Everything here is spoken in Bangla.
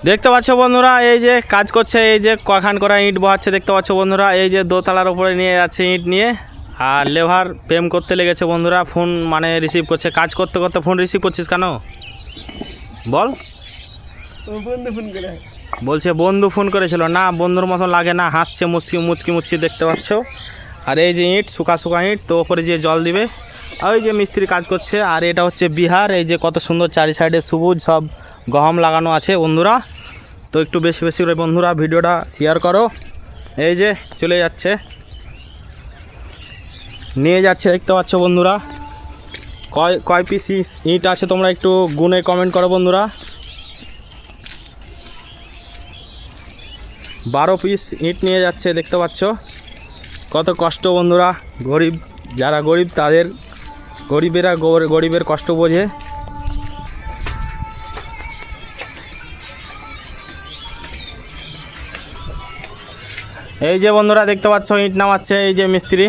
দেখতে পাচ্ছ বন্ধুরা, এই যে কাজ করছে, এই যে কখান করা ইট বহাচ্ছে দেখতে পাচ্ছ বন্ধুরা। এই যে দোতলার উপরে নিয়ে যাচ্ছে ইট নিয়ে, আর লেভার প্রেম করতে লেগেছে বন্ধুরা। ফোন মানে রিসিভ করছে, কাজ করতে করতে ফোন রিসিভ করছিস কেন বল? বলছে বন্ধু ফোন করেছিল। না, বন্ধুর মতন লাগে না, হাসছে মুচকি মুচকি দেখতে পাচ্ছ। আর এই যে ইট, শুকা ইট, তো ওপরে যে জল দিবে। ওই যে মিস্ত্রি কাজ করছে। আর এটা হচ্ছে বিহার, এই যে কত সুন্দর চারি সাইডে সবুজ সব গহম লাগানো আছে বন্ধুরা। তো একটু বেশি বেশি করে বন্ধুরা ভিডিওটা শেয়ার করো। এই যে চলে যাচ্ছে, নিয়ে যাচ্ছে দেখতে পাচ্ছ বন্ধুরা। কয় পিস ইট আছে তোমরা একটু গুনে কমেন্ট করো বন্ধুরা। 12 পিস ইট নিয়ে যাচ্ছে দেখতে পাচ্ছ। কত কষ্ট বন্ধুরা, গরিব যারা গরিব তাদের গরিবের কষ্ট বোঝে। এই যে বন্ধুরা দেখতে পাচ্ছ ইট নামাচ্ছে এই যে মিস্ত্রি।